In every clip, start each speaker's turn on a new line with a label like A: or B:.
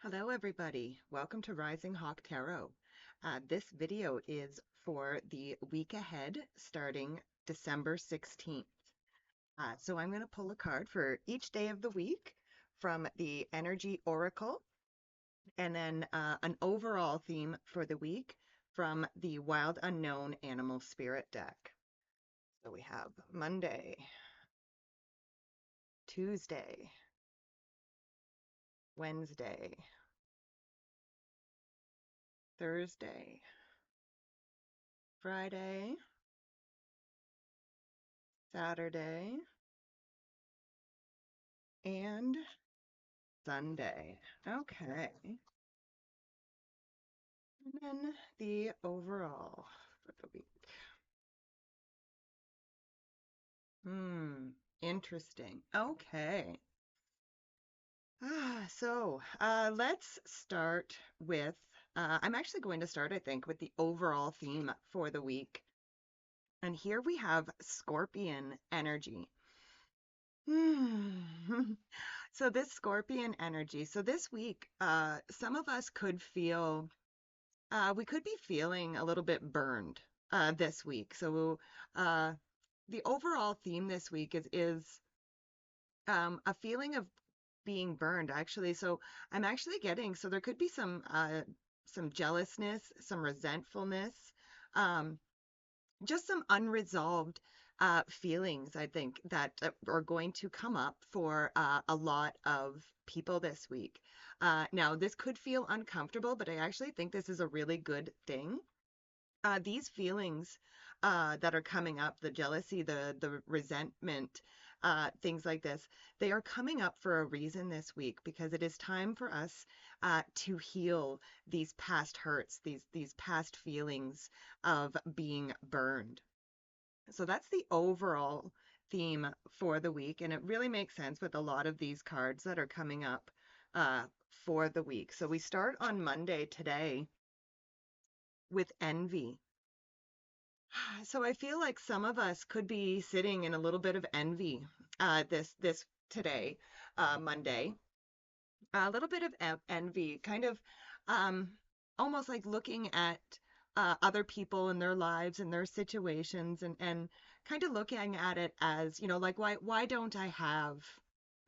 A: Hello, everybody. Welcome to Rising Hawk Tarot. This video is for the week ahead starting December 16th. So I'm going to pull a card for each day of the week from the Energy Oracle and then an overall theme for the week from the Wild Unknown Animal Spirit deck. So we have Monday, Tuesday, Wednesday, Thursday, Friday, Saturday, and Sunday. Okay. And then the overall for the week. Hmm. Interesting. Okay. Let's start with, I'm actually going to start, I think, with the overall theme for the week. And here we have Scorpion energy. Hmm. So this Scorpion energy, so this week, some of us could feel we could be feeling a little bit burned this week. So uh, the overall theme this week is a feeling of being burned, actually. So I'm actually getting, so there could be some jealousness, some resentfulness, um, just some unresolved feelings, I think, that are going to come up for a lot of people this week. Now, this could feel uncomfortable, but I actually think this is a really good thing. These feelings that are coming up, the jealousy, the resentment, things like this, they are coming up for a reason this week because it is time for us to heal these past hurts, these past feelings of being burned. So that's the overall theme for the week, and it really makes sense with a lot of these cards that are coming up for the week. So we start on Monday today with envy. So I feel like some of us could be sitting in a little bit of envy this today, Monday. A little bit of envy, kind of um, almost like looking at other people in their lives and their situations and kind of looking at it as, like why don't I have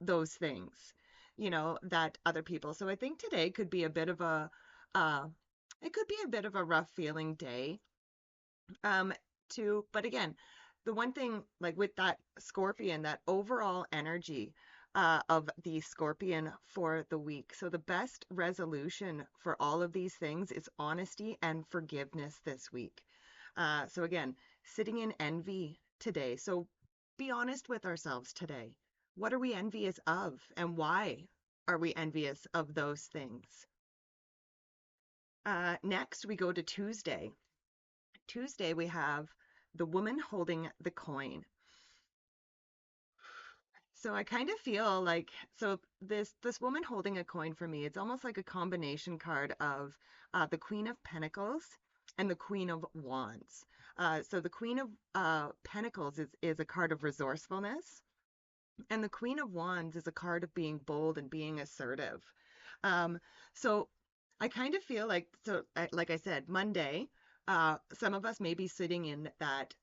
A: those things, that other people. So I think today could be a bit of a uh, it could be a bit of a rough feeling day um, but again, the one thing, like with that Scorpion, that overall energy of the Scorpion for the week. So the best resolution for all of these things is honesty and forgiveness this week. So again, sitting in envy today. So be honest with ourselves today. What are we envious of, and why are we envious of those things? Next, we go to Tuesday. Tuesday, we have the woman holding the coin. So I kind of feel like this woman holding a coin for me, it's almost like a combination card of the Queen of Pentacles and the Queen of Wands. So the Queen of Pentacles is a card of resourcefulness, and the Queen of Wands is a card of being bold and being assertive. Um, so I kind of feel like, like I said, Monday, some of us may be sitting in that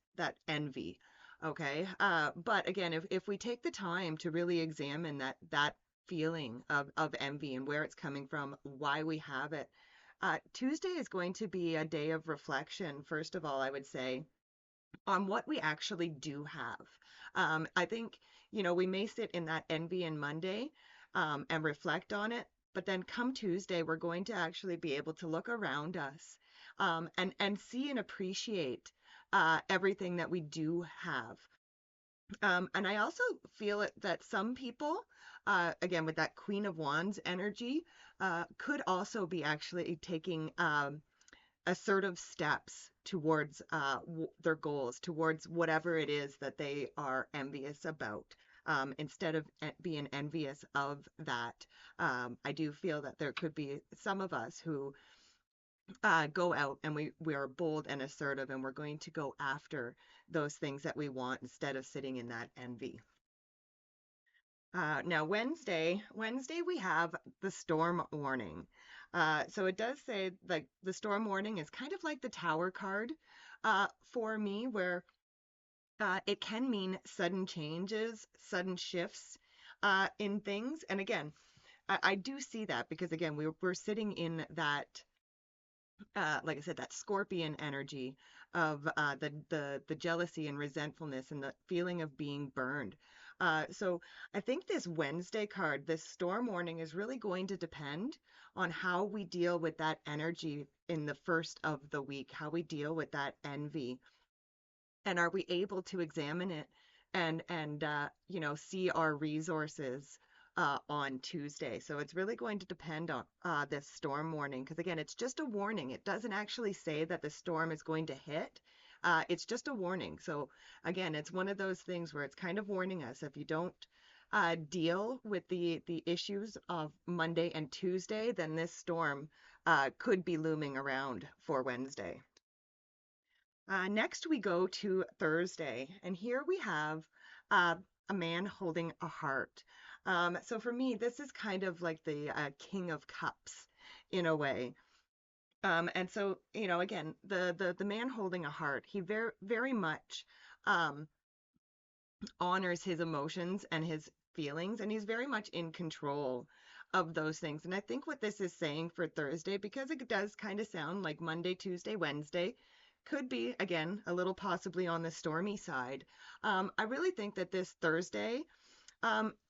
A: envy. Okay. But again, if we take the time to really examine that feeling of envy and where it's coming from, why we have it, Tuesday is going to be a day of reflection. First of all, I would say on what we actually do have. I think, we may sit in that envy and Monday and reflect on it, but then come Tuesday, we're going to actually be able to look around us and see and appreciate everything that we do have. And I also feel it that some people, again, with that Queen of Wands energy, could also be actually taking assertive steps towards their goals, towards whatever it is that they are envious about. Instead of being envious of that, I do feel that there could be some of us who go out and we are bold and assertive, and we're going to go after those things that we want instead of sitting in that envy. Now Wednesday we have the storm warning. So it does say like the storm warning is kind of like the tower card for me, where it can mean sudden changes, sudden shifts in things. And again, I do see that because again, we're sitting in that like I said, that scorpion energy of the jealousy and resentfulness and the feeling of being burned. So I think this Wednesday card, this storm warning, is really going to depend on how we deal with that energy in the first of the week, how we deal with that envy, and are we able to examine it and see our resources on Tuesday. So it's really going to depend on this storm warning because again, it's just a warning. It doesn't actually say that the storm is going to hit. It's just a warning. So again, it's one of those things where it's kind of warning us if you don't deal with the issues of Monday and Tuesday, then this storm could be looming around for Wednesday. Next, we go to Thursday, and here we have uh, a man holding a heart. So for me, this is kind of like the King of Cups in a way. And so, again, the man holding a heart, he very much um, honors his emotions and his feelings, and he's very much in control of those things. And I think what this is saying for Thursday, because it does kind of sound like Monday, Tuesday, Wednesday, could be, again, a little possibly on the stormy side. I really think that this Thursday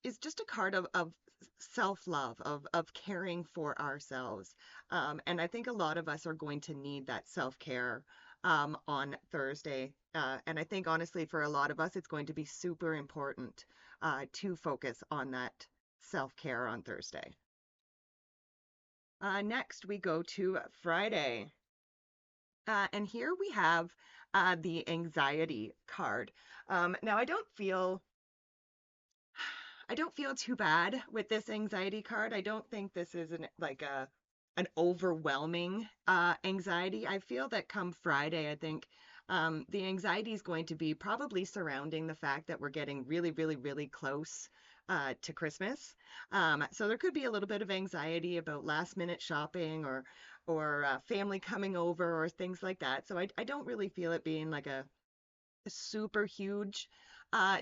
A: is just a card of self-love, of caring for ourselves. And I think a lot of us are going to need that self-care on Thursday. And I think honestly, for a lot of us, it's going to be super important to focus on that self-care on Thursday. Next, we go to Friday. And here we have the anxiety card. Now, I don't feel too bad with this anxiety card. I don't think this is like an overwhelming anxiety. I feel that come Friday, I think the anxiety is going to be probably surrounding the fact that we're getting really, really, really close to Christmas. So there could be a little bit of anxiety about last minute shopping or family coming over or things like that. So I don't really feel it being like a super huge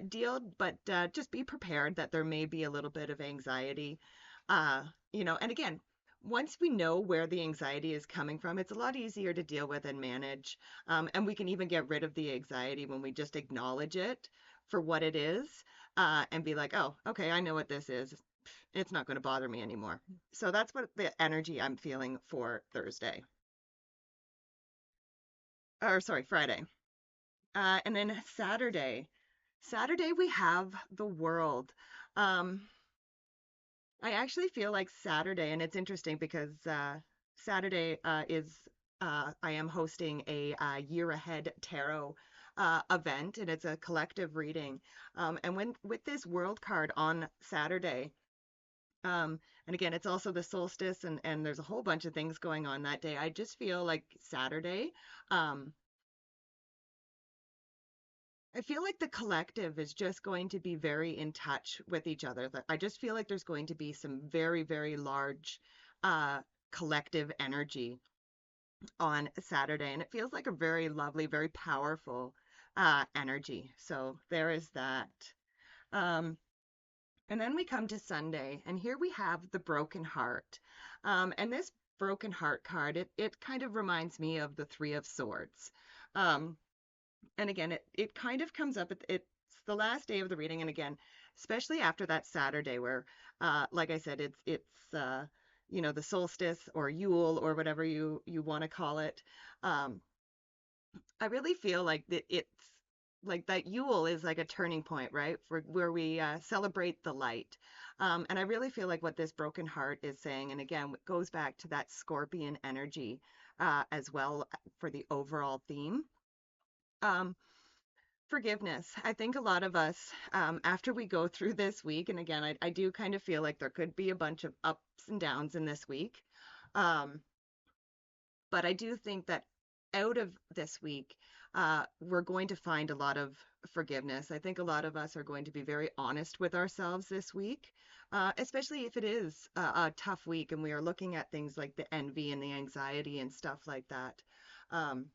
A: deal, but just be prepared that there may be a little bit of anxiety. And again, once we know where the anxiety is coming from, it's a lot easier to deal with and manage. And we can even get rid of the anxiety when we just acknowledge it for what it is and be like, oh, okay, I know what this is. It's not going to bother me anymore. So that's what the energy I'm feeling for Thursday. Or sorry, Friday. And then Saturday. Saturday we have the world. Um, I actually feel like Saturday, and it's interesting because Saturday is I am hosting a year ahead tarot event, and it's a collective reading. And when with this world card on Saturday, and again, it's also the solstice, and there's a whole bunch of things going on that day. I just feel like Saturday. Um, I feel like the collective is just going to be very in touch with each other. I just feel like there's going to be some very, very large uh, collective energy on Saturday, and it feels like a very lovely, very powerful energy. So there is that. Um, and then we come to Sunday, and here we have the broken heart. And this broken heart card, it kind of reminds me of the Three of Swords. Um, and again, it kind of comes up it's the last day of the reading, and again, especially after that Saturday where like I said, it's the solstice or Yule or whatever you want to call it. um I really feel like that it's like that Yule is like a turning point, right? For where we celebrate the light. And I really feel like what this broken heart is saying, and again, it goes back to that scorpion energy as well for the overall theme. Um, Forgiveness. I think a lot of us, after we go through this week, and again, I do kind of feel like there could be a bunch of ups and downs in this week. Um, but I do think that out of this week, we're going to find a lot of forgiveness. I think a lot of us are going to be very honest with ourselves this week, especially if it is a tough week and we are looking at things like the envy and the anxiety and stuff like that. Um,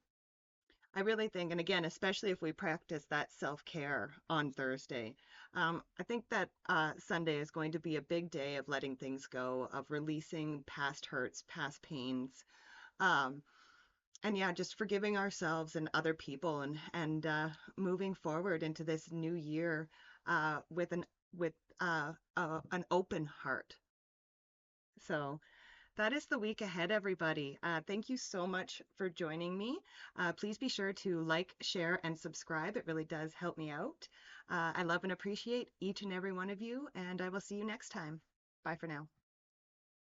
A: I really think, and again, especially if we practice that self-care on Thursday, I think that Sunday is going to be a big day of letting things go, of releasing past hurts, past pains, um, and yeah, just forgiving ourselves and other people, and moving forward into this new year with an open heart. So. That is the week ahead, everybody. Thank you so much for joining me. Please be sure to like, share, and subscribe. It really does help me out. I love and appreciate each and every one of you, and I will see you next time. Bye for now.